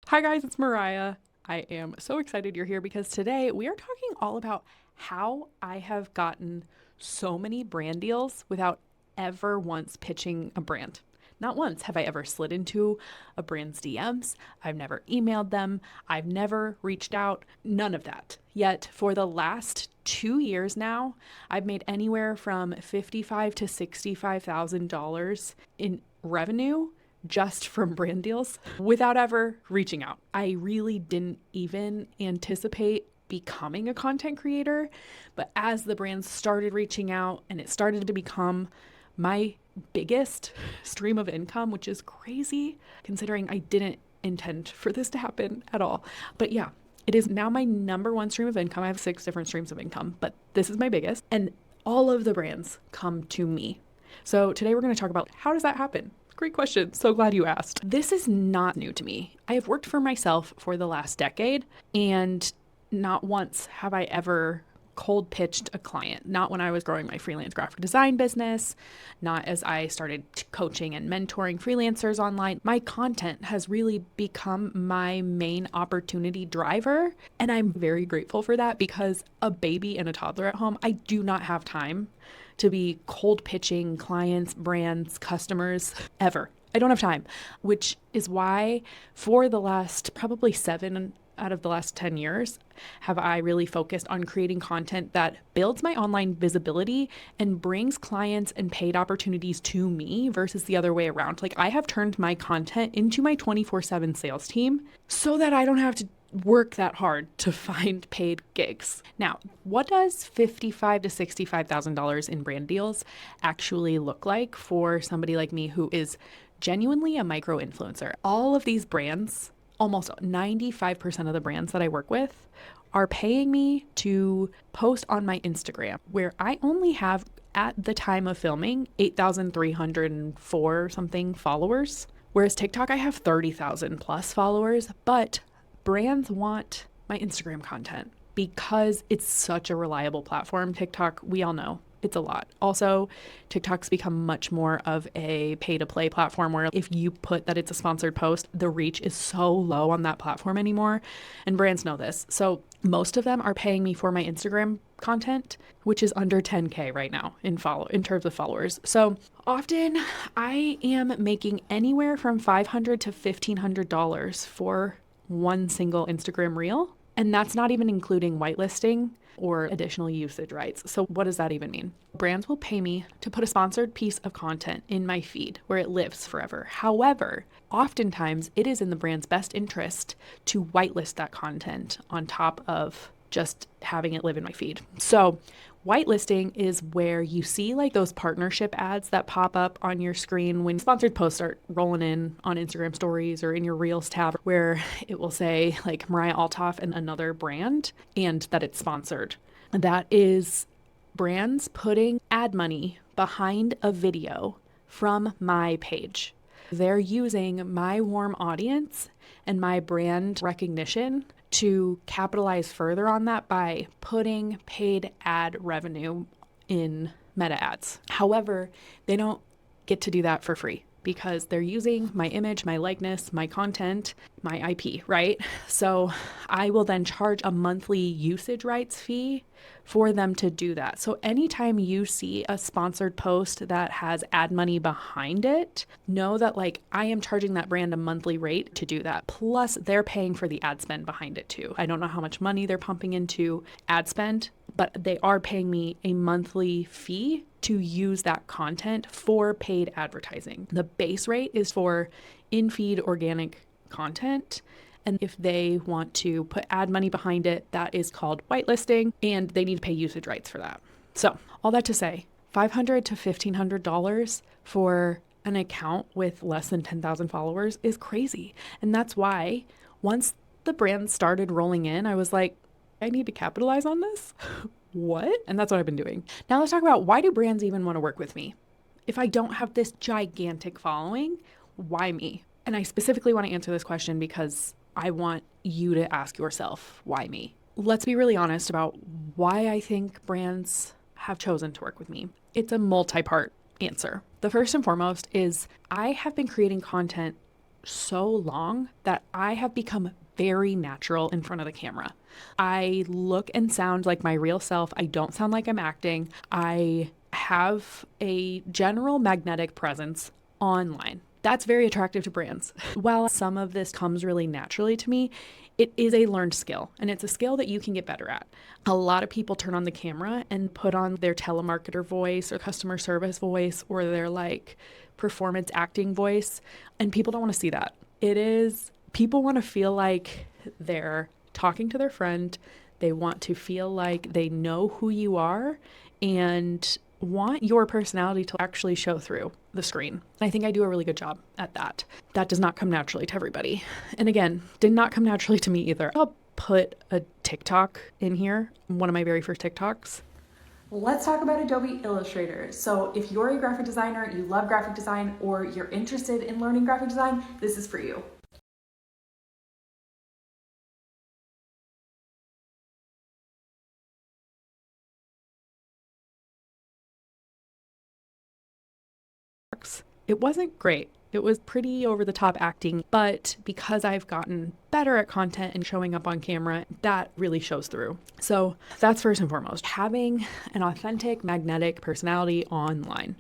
Hi guys, it's Mariah. I am so excited you're here because today we are talking all about how I have gotten so many brand deals without ever once pitching a brand. Not once have I ever slid into a brand's DMs. I've never emailed them. I've never reached out. None of that. Yet for the last 2 years now, I've made anywhere from $55,000 to $65,000 in revenue just from brand deals without ever reaching out. I really didn't even anticipate becoming a content creator, but as the brands started reaching out and it started to become my biggest stream of income, which is crazy considering I didn't intend for this to happen at all. But yeah, it is now my number one stream of income. I have 6 different streams of income, but this is my biggest. And all of the brands come to me. So today we're going to talk about how does that happen? Great question. So glad you asked. This is not new to me. I have worked for myself for the last decade, and not once have I ever cold pitched a client. Not when I was growing my freelance graphic design business, not as I started coaching and mentoring freelancers online. My content has really become my main opportunity driver, and I'm very grateful for that because a baby and a toddler at home, I do not have time to be cold pitching clients, brands, customers ever. I don't have time, which is why for the last probably 7 out of the last 10 years have I really focused on creating content that builds my online visibility and brings clients and paid opportunities to me versus the other way around. Like I have turned my content into my 24/7 sales team so that I don't have to work that hard to find paid gigs. Now, what does $55,000 to $65,000 in brand deals actually look like for somebody like me who is genuinely a micro influencer? All of these brands, almost 95% of the brands that I work with, are paying me to post on my Instagram, where I only have, at the time of filming, 8,304 something followers. Whereas TikTok, I have 30,000 plus followers, but brands want my Instagram content because it's such a reliable platform. TikTok, we all know, it's a lot. Also, TikTok's become much more of a pay-to-play platform where if you put that it's a sponsored post, the reach is so low on that platform anymore. And brands know this. So most of them are paying me for my Instagram content, which is under 10K right now in terms of followers. So often I am making anywhere from $500 to $1,500 for one single Instagram reel. And that's not even including whitelisting or additional usage rights. So what does that even mean? Brands will pay me to put a sponsored piece of content in my feed where it lives forever. However, oftentimes it is in the brand's best interest to whitelist that content on top of just having it live in my feed. So whitelisting is where you see like those partnership ads that pop up on your screen when sponsored posts start rolling in on Instagram stories or in your Reels tab, where it will say like Mariah Altoff and another brand and that it's sponsored. That is brands putting ad money behind a video from my page. They're using my warm audience and my brand recognition to capitalize further on that by putting paid ad revenue in meta ads. However, they don't get to do that for free because they're using my image, my likeness, my content, my IP, right? So I will then charge a monthly usage rights fee for them to do that. So anytime you see a sponsored post that has ad money behind it, know that like I am charging that brand a monthly rate to do that. Plus they're paying for the ad spend behind it too. I don't know how much money they're pumping into ad spend, but they are paying me a monthly fee to use that content for paid advertising. The base rate is for in-feed organic content. And if they want to put ad money behind it, that is called whitelisting, and they need to pay usage rights for that. So all that to say, $500 to $1,500 for an account with less than 10,000 followers is crazy. And that's why once the brand started rolling in, I was like, I need to capitalize on this. What? And that's what I've been doing. Now let's talk about, why do brands even want to work with me? If I don't have this gigantic following, why me? And I specifically want to answer this question because I want you to ask yourself, why me? Let's be really honest about why I think brands have chosen to work with me. It's a multi-part answer. The first and foremost is I have been creating content so long that I have become very natural in front of the camera. I look and sound like my real self. I don't sound like I'm acting. I have a general magnetic presence online. That's very attractive to brands. While some of this comes really naturally to me, it is a learned skill, and it's a skill that you can get better at. A lot of people turn on the camera and put on their telemarketer voice or customer service voice or their like performance acting voice, and people don't want to see that. People want to feel like they're talking to their friend. They want to feel like they know who you are and want your personality to actually show through the screen. And I think I do a really good job at that. That does not come naturally to everybody. And again, did not come naturally to me either. I'll put a TikTok in here, one of my very first TikToks. Let's talk about Adobe Illustrator. So if you're a graphic designer, you love graphic design, or you're interested in learning graphic design, this is for you. It wasn't great. It was pretty over the top acting, but because I've gotten better at content and showing up on camera, that really shows through. So that's first and foremost, having an authentic, magnetic personality online.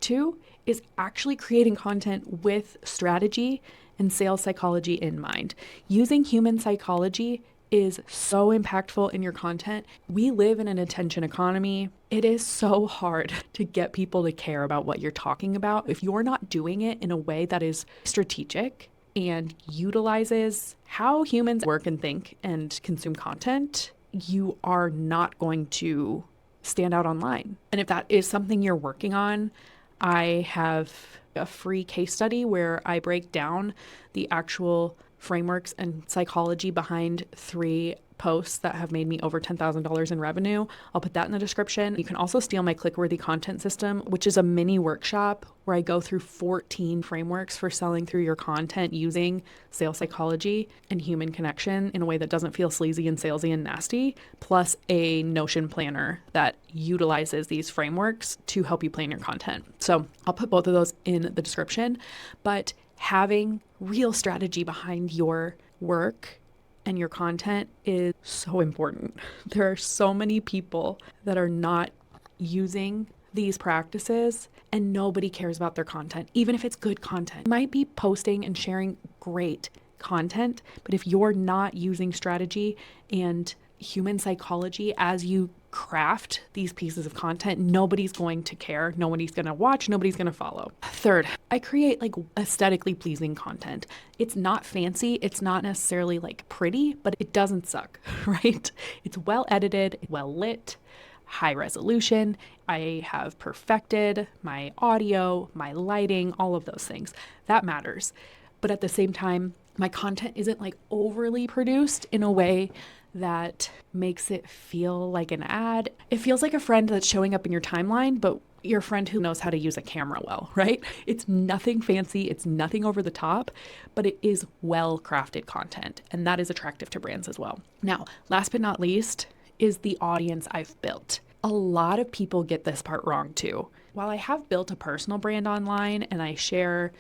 2 is actually creating content with strategy and sales psychology in mind. Using human psychology is so impactful in your content. We live in an attention economy. It is so hard to get people to care about what you're talking about if you're not doing it in a way that is strategic and utilizes how humans work and think and consume content. You are not going to stand out online. And if that is something you're working on, I have a free case study where I break down the actual frameworks and psychology behind 3 posts that have made me over $10,000 in revenue. I'll put that in the description. You can also steal my click-worthy content system, which is a mini workshop where I go through 14 frameworks for selling through your content using sales psychology and human connection in a way that doesn't feel sleazy and salesy and nasty, plus a Notion planner that utilizes these frameworks to help you plan your content. So I'll put both of those in the description, but having real strategy behind your work and your content is so important. There are so many people that are not using these practices and nobody cares about their content, even if it's good content. You might be posting and sharing great content, but if you're not using strategy and human psychology as you craft these pieces of content, nobody's going to care. Nobody's going to watch. Nobody's going to follow. 3rd, I create like aesthetically pleasing content. It's not fancy. It's not necessarily like pretty, but it doesn't suck, right? It's well edited, well lit, high resolution. I have perfected my audio, my lighting, all of those things. That matters. But at the same time, my content isn't like overly produced in a way that makes it feel like an ad. It feels like a friend that's showing up in your timeline, but your friend who knows how to use a camera well, right? It's nothing fancy, it's nothing over the top, but it is well crafted content, and that is attractive to brands as well. Now, last but not least is the audience I've built. A lot of people get this part wrong too. While I have built a personal brand online and I share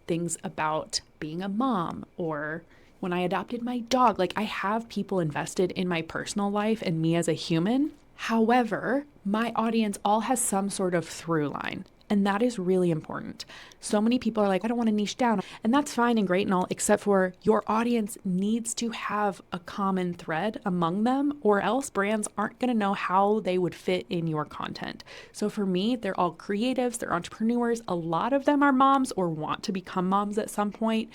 things about being a mom or when I adopted my dog, like I have people invested in my personal life and me as a human. However, my audience all has some sort of through line, and that is really important. So many people are like, I don't want to niche down, and that's fine and great and all, except for your audience needs to have a common thread among them, or else brands aren't going to know how they would fit in your content. So for me, they're all creatives, they're entrepreneurs. A lot of them are moms or want to become moms at some point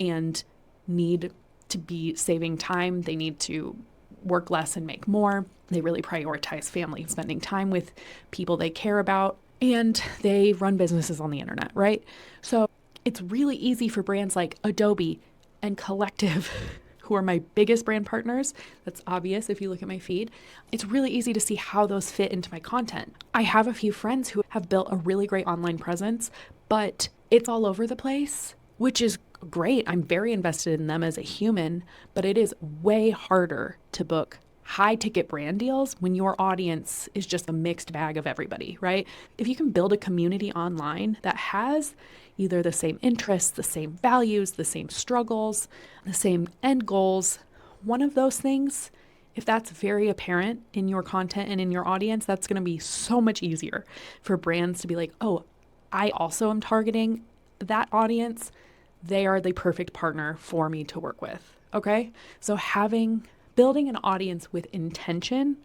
and need to be saving time. They need to work less and make more. They really prioritize family and spending time with people they care about. And they run businesses on the internet, right? So it's really easy for brands like Adobe and Collective, who are my biggest brand partners. That's obvious if you look at my feed. It's really easy to see how those fit into my content. I have a few friends who have built a really great online presence, but it's all over the place, which is great. I'm very invested in them as a human, but it is way harder to book high ticket brand deals when your audience is just a mixed bag of everybody, right? If you can build a community online that has either the same interests, the same values, the same struggles, the same end goals, one of those things, if that's very apparent in your content and in your audience, that's going to be so much easier for brands to be like, oh, I also am targeting that audience. They are the perfect partner for me to work with. Okay. So building an audience with intention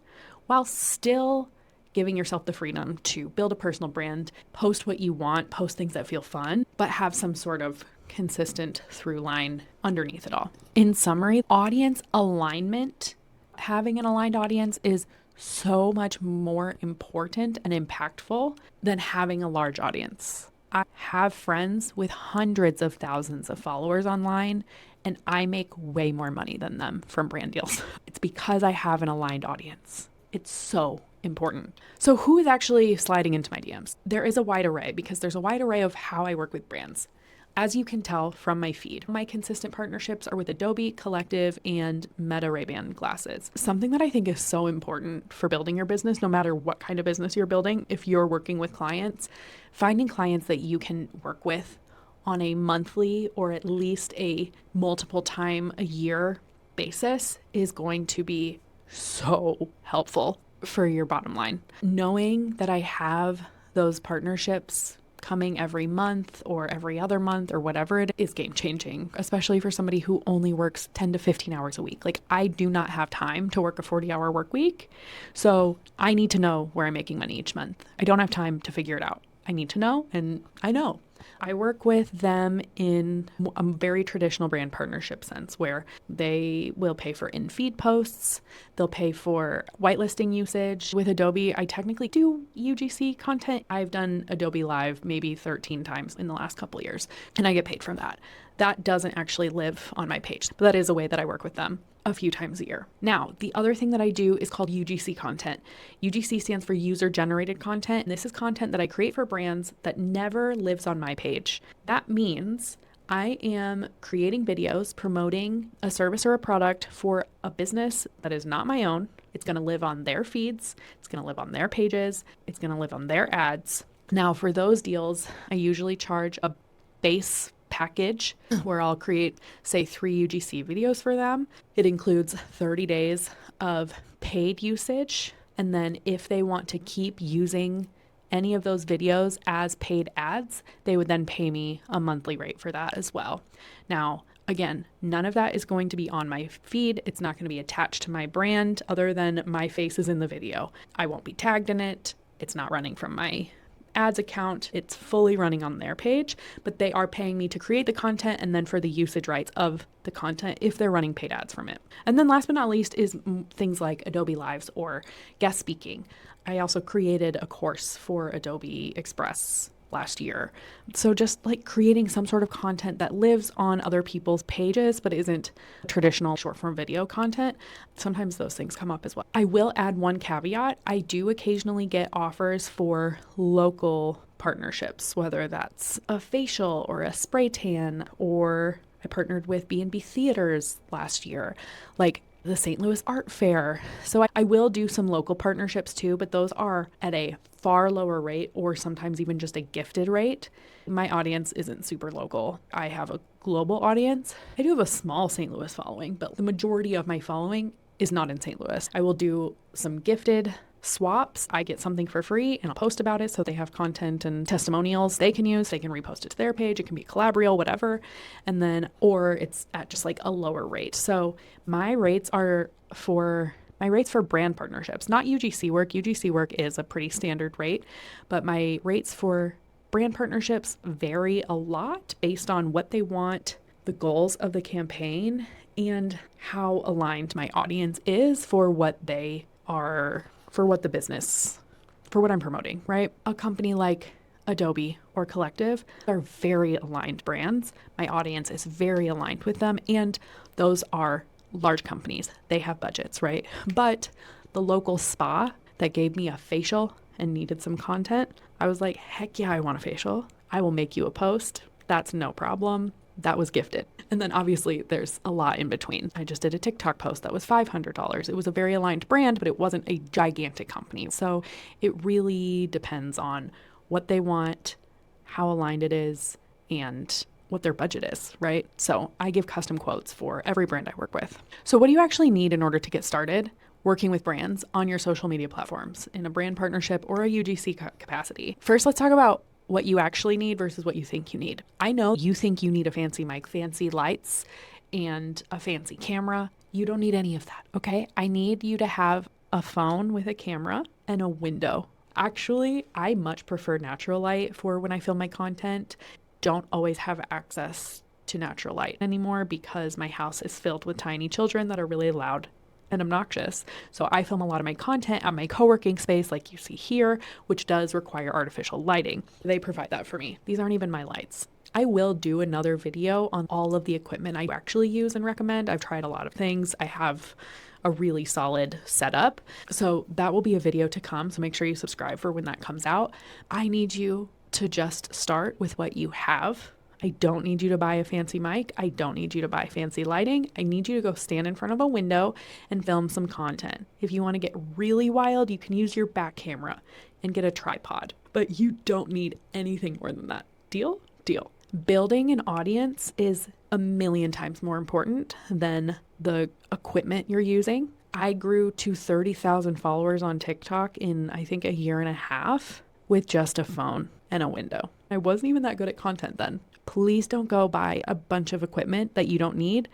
while still giving yourself the freedom to build a personal brand, post what you want, post things that feel fun, but have some sort of consistent through line underneath it all. In summary, audience alignment, having an aligned audience is so much more important and impactful than having a large audience. I have friends with hundreds of thousands of followers online, and I make way more money than them from brand deals. It's because I have an aligned audience. It's so important. So who is actually sliding into my DMs? There is a wide array because there's a wide array of how I work with brands. As you can tell from my feed, my consistent partnerships are with Adobe, Collective, and Meta Ray-Ban glasses. Something that I think is so important for building your business, no matter what kind of business you're building, if you're working with clients, finding clients that you can work with on a monthly or at least a multiple time a year basis is going to be so helpful for your bottom line. Knowing that I have those partnerships coming every month or every other month or whatever it is game changing, especially for somebody who only works 10 to 15 hours a week. Like I do not have time to work a 40-hour work week. So I need to know where I'm making money each month. I don't have time to figure it out. I need to know, and I know. I work with them in a very traditional brand partnership sense where they will pay for in-feed posts. They'll pay for whitelisting usage. With Adobe, I technically do UGC content. I've done Adobe Live maybe 13 times in the last couple of years, and I get paid from that. That doesn't actually live on my page, but that is a way that I work with them a few times a year. Now, the other thing that I do is called UGC content. UGC stands for user generated content. And this is content that I create for brands that never lives on my page. That means I am creating videos promoting a service or a product for a business that is not my own. It's going to live on their feeds. It's going to live on their pages. It's going to live on their ads. Now, for those deals, I usually charge a base package where I'll create, say, 3 UGC videos for them. It includes 30 days of paid usage. And then if they want to keep using any of those videos as paid ads, they would then pay me a monthly rate for that as well. Now, again, none of that is going to be on my feed. It's not going to be attached to my brand other than my face is in the video. I won't be tagged in it. It's not running from my ads account. It's fully running on their page, but they are paying me to create the content and then for the usage rights of the content if they're running paid ads from it. And then last but not least is things like Adobe Lives or guest speaking. I also created a course for Adobe Express last year. So just like creating some sort of content that lives on other people's pages, but isn't traditional short form video content. Sometimes those things come up as well. I will add one caveat. I do occasionally get offers for local partnerships, whether that's a facial or a spray tan, or I partnered with B&B Theaters last year, like the St. Louis Art Fair. So I will do some local partnerships too, but those are at a far lower rate or sometimes even just a gifted rate. My audience isn't super local. I have a global audience. I do have a small St. Louis following, but the majority of my following is not in St. Louis. I will do some gifted swaps. I get something for free and I'll post about it so they have content and testimonials they can use. They can repost it to their page. It can be collaborative, whatever. And then, or it's at just like a lower rate. So my rates for brand partnerships, not UGC work. UGC work is a pretty standard rate, but my rates for brand partnerships vary a lot based on what they want, the goals of the campaign, and how aligned my audience is for what they are, for what I'm promoting, right? A company like Adobe or Collective are very aligned brands. My audience is very aligned with them, and those are large companies. They have budgets, right? But the local spa that gave me a facial and needed some content, I was like, heck yeah, I want a facial. I will make you a post. That's no problem. that was gifted. And then obviously there's a lot in between. I just did a TikTok post that was $500. It was a very aligned brand, but it wasn't a gigantic company. So it really depends on what they want, how aligned it is, and what their budget is, right? So I give custom quotes for every brand I work with. So what do you actually need in order to get started working with brands on your social media platforms in a brand partnership or a UGC capacity? First, let's talk about what you actually need versus what you think you need. I know you think you need a fancy mic, fancy lights, and a fancy camera. You don't need any of that, okay? I need you to have a phone with a camera and a window. Actually, I much prefer natural light for when I film my content. Don't always have access to natural light anymore because my house is filled with tiny children that are really loud and obnoxious. So I film a lot of my content at my co-working space like you see here, which does require artificial lighting. They provide that for me. These aren't even my lights. I will do another video on all of the equipment I actually use and recommend. I've tried a lot of things. I have a really solid setup. So that will be a video to come. So make sure you subscribe for when that comes out. I need you to just start with what you have. I don't need you to buy a fancy mic. I don't need you to buy fancy lighting. I need you to go stand in front of a window and film some content. If you want to get really wild, you can use your back camera and get a tripod, but you don't need anything more than that. Deal? Deal. Building an audience is a million times more important than the equipment you're using. I grew to 30,000 followers on TikTok in, I think, a year and a half with just a phone and a window. I wasn't even that good at content then. Please don't go buy a bunch of equipment that you don't need,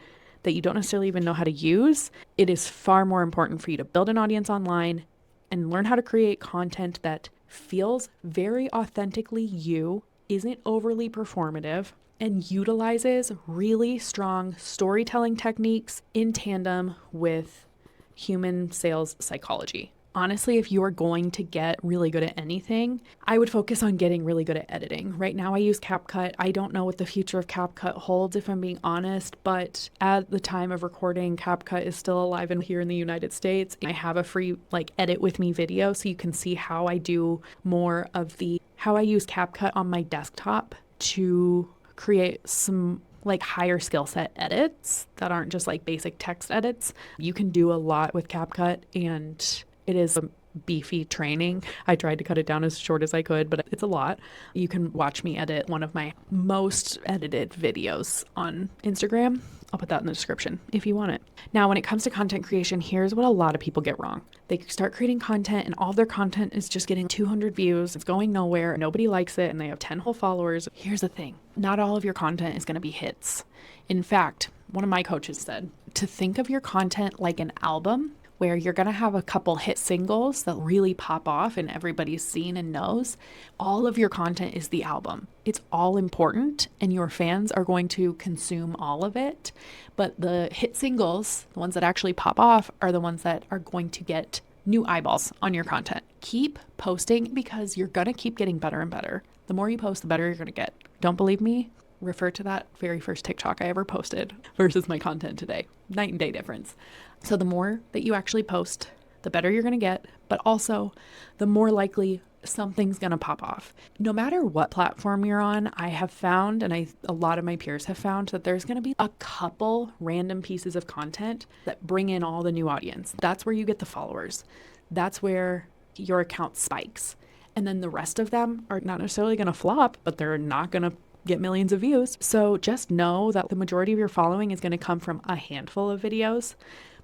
that you don't necessarily even know how to use. It is far more important for you to build an audience online and learn how to create content that feels very authentically you, isn't overly performative, and utilizes really strong storytelling techniques in tandem with human sales psychology. Honestly, if you're going to get really good at anything, I would focus on getting really good at editing. Right now I use CapCut. I don't know what the future of CapCut holds, if I'm being honest, but at the time of recording, CapCut is still alive and here in the United States. I have a free edit with me video so you can see how I do more of how I use CapCut on my desktop to create some higher skill set edits that aren't just basic text edits. You can do a lot with CapCut, and it is a beefy training. I tried to cut it down as short as I could, but it's a lot. You can watch me edit one of my most edited videos on Instagram. I'll put that in the description if you want it. Now, when it comes to content creation, here's what a lot of people get wrong. They start creating content and all their content is just getting 200 views. It's going nowhere. Nobody likes it and they have 10 whole followers. Here's the thing. Not all of your content is going to be hits. In fact, one of my coaches said to think of your content like an album where you're going to have a couple hit singles that really pop off and everybody's seen and knows. All of your content is the album. It's all important and your fans are going to consume all of it. But the hit singles, the ones that actually pop off, are the ones that are going to get new eyeballs on your content. Keep posting because you're going to keep getting better and better. The more you post, the better you're going to get. Don't believe me? Refer to that very first TikTok I ever posted versus my content today. Night and day difference. So the more that you actually post, the better you're going to get, but also the more likely something's going to pop off. No matter what platform you're on, I have found, and a lot of my peers have found, that there's going to be a couple random pieces of content that bring in all the new audience. That's where you get the followers. That's where your account spikes. And then the rest of them are not necessarily going to flop, but they're not going to get millions of views. So just know that the majority of your following is going to come from a handful of videos,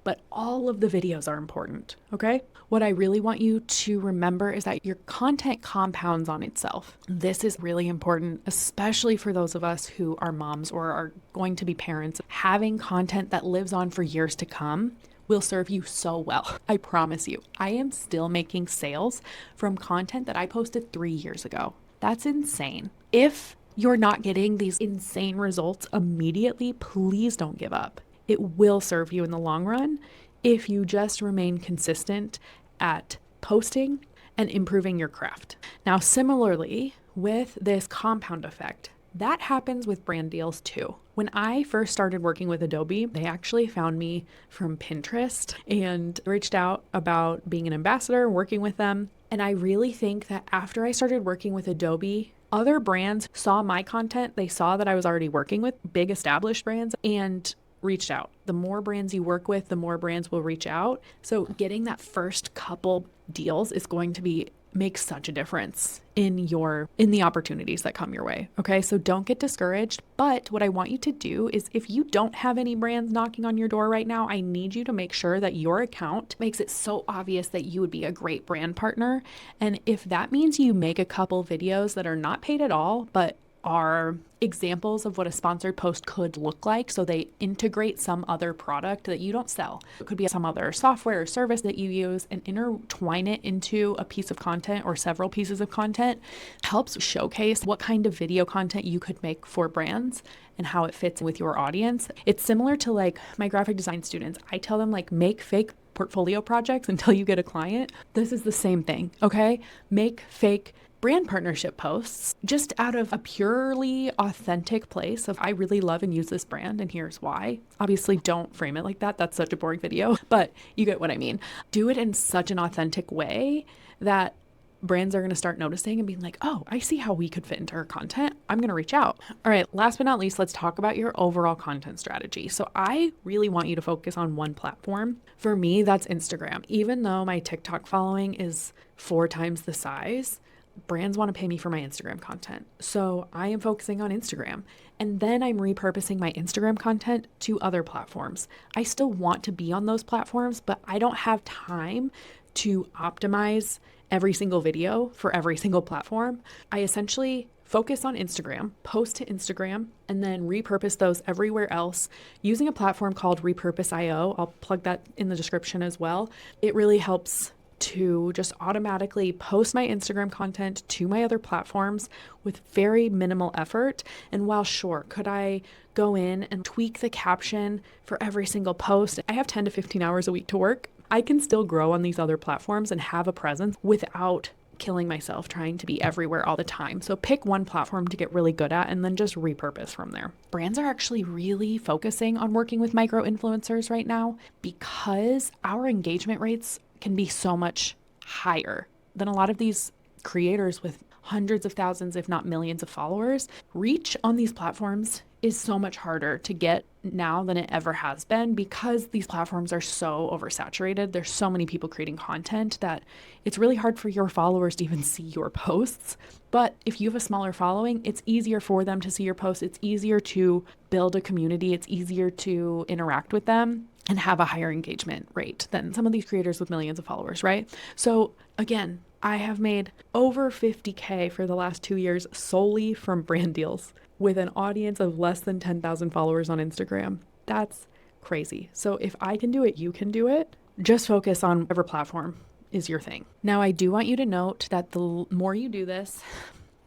but all of the videos are important, okay? What I really want you to remember is that your content compounds on itself. This is really important, especially for those of us who are moms or are going to be parents. Having content that lives on for years to come will serve you so well. I promise you. I am still making sales from content that I posted 3 years ago. That's insane. If you're not getting these insane results immediately, please don't give up. It will serve you in the long run if you just remain consistent at posting and improving your craft. Now, similarly, with this compound effect, that happens with brand deals too. When I first started working with Adobe, they actually found me from Pinterest and reached out about being an ambassador, working with them. And I really think that after I started working with Adobe, Other brands saw my content. They saw that I was already working with big established brands and reached out. The more brands you work with, the more brands will reach out. So getting that first couple deals is going to make such a difference in the opportunities that come your way. Okay. So don't get discouraged. But what I want you to do is, if you don't have any brands knocking on your door right now, I need you to make sure that your account makes it so obvious that you would be a great brand partner. And if that means you make a couple videos that are not paid at all, but are examples of what a sponsored post could look like. So they integrate some other product that you don't sell. It could be some other software or service that you use, and intertwine it into a piece of content or several pieces of content. Helps showcase what kind of video content you could make for brands and how it fits with your audience. It's similar to like my graphic design students. I tell them like, make fake portfolio projects until you get a client. This is the same thing. Okay. Make fake brand partnership posts just out of a purely authentic place of, I really love and use this brand and here's why. Obviously don't frame it like that. That's such a boring video, but you get what I mean. Do it in such an authentic way that brands are going to start noticing and being like, oh, I see how we could fit into her content. I'm going to reach out. All right. Last but not least, let's talk about your overall content strategy. So I really want you to focus on one platform. For me, that's Instagram. Even though my TikTok following is 4 times the size, brands want to pay me for my Instagram content. So I am focusing on Instagram, and then I'm repurposing my Instagram content to other platforms. I still want to be on those platforms, but I don't have time to optimize every single video for every single platform. I essentially focus on Instagram, post to Instagram, and then repurpose those everywhere else using a platform called Repurpose.io. I'll plug that in the description as well. It really helps to just automatically post my Instagram content to my other platforms with very minimal effort. And while sure, could I go in and tweak the caption for every single post? I have 10 to 15 hours a week to work. I can still grow on these other platforms and have a presence without killing myself trying to be everywhere all the time. So pick one platform to get really good at and then just repurpose from there. Brands are actually really focusing on working with micro influencers right now because our engagement rates can be so much higher than a lot of these creators with hundreds of thousands, if not millions of followers. Reach on these platforms is so much harder to get now than it ever has been because these platforms are so oversaturated. There's so many people creating content that it's really hard for your followers to even see your posts. But if you have a smaller following, it's easier for them to see your posts. It's easier to build a community. It's easier to interact with them and have a higher engagement rate than some of these creators with millions of followers, right? So again, I have made over 50K for the last 2 years solely from brand deals with an audience of less than 10,000 followers on Instagram. That's crazy. So if I can do it, you can do it. Just focus on whatever platform is your thing. Now, I do want you to note that the more you do this,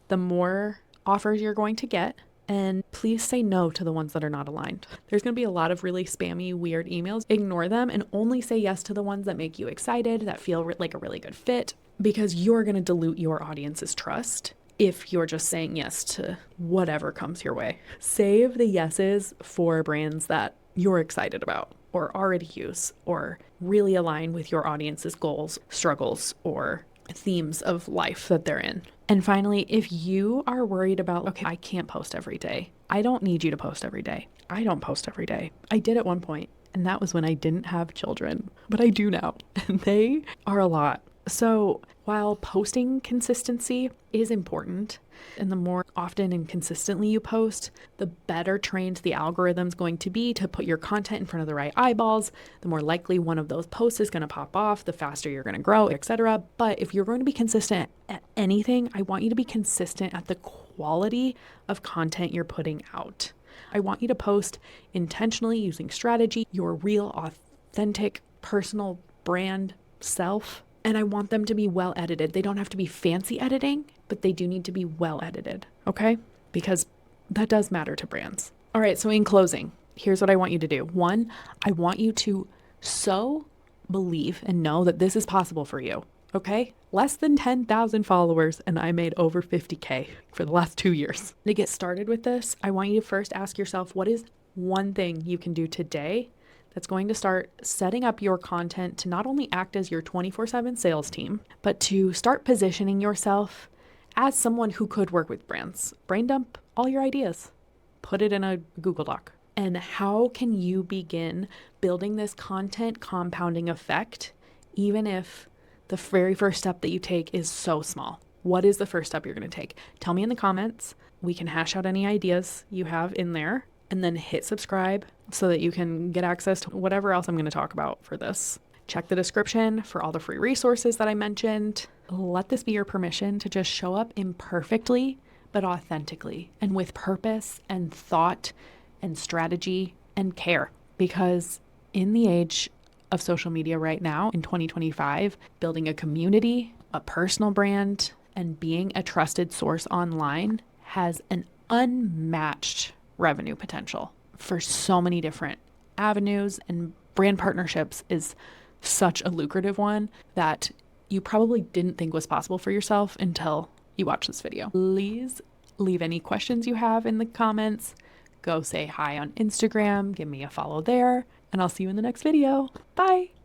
the more offers you're going to get. And please say no to the ones that are not aligned. There's going to be a lot of really spammy, weird emails. Ignore them and only say yes to the ones that make you excited, that feel like a really good fit, because you're going to dilute your audience's trust if you're just saying yes to whatever comes your way. Save the yeses for brands that you're excited about or already use or really align with your audience's goals, struggles, or themes of life that they're in. And finally, if you are worried about, okay, I can't post every day. I don't need you to post every day. I don't post every day. I did at one point, and that was when I didn't have children, but I do now, and they are a lot. So while posting consistency is important, and the more often and consistently you post, the better trained the algorithm's going to be to put your content in front of the right eyeballs, the more likely one of those posts is going to pop off, the faster you're going to grow, etc. But if you're going to be consistent at anything, I want you to be consistent at the quality of content you're putting out. I want you to post intentionally using strategy, your real, authentic, personal brand self. And I want them to be well edited. They don't have to be fancy editing, but they do need to be well edited, okay? Because that does matter to brands. All right, so in closing, here's what I want you to do. 1, I want you to so believe and know that this is possible for you, okay? Less than 10,000 followers, and I made over 50K for the last 2 years. To get started with this, I want you to first ask yourself, what is one thing you can do today that's going to start setting up your content to not only act as your 24/7 sales team, but to start positioning yourself as someone who could work with brands, brain dump all your ideas, put it in a Google Doc. And how can you begin building this content compounding effect, even if the very first step that you take is so small? What is the first step you're going to take? Tell me in the comments. We can hash out any ideas you have in there, and then hit subscribe so that you can get access to whatever else I'm going to talk about for this. Check the description for all the free resources that I mentioned. Let this be your permission to just show up imperfectly, but authentically, and with purpose and thought and strategy and care. Because in the age of social media right now, in 2025, building a community, a personal brand, and being a trusted source online has an unmatched revenue potential for so many different avenues, and brand partnerships is such a lucrative one that you probably didn't think was possible for yourself until you watch this video. Please leave any questions you have in the comments. Go say hi on Instagram, give me a follow there, and I'll see you in the next video. Bye.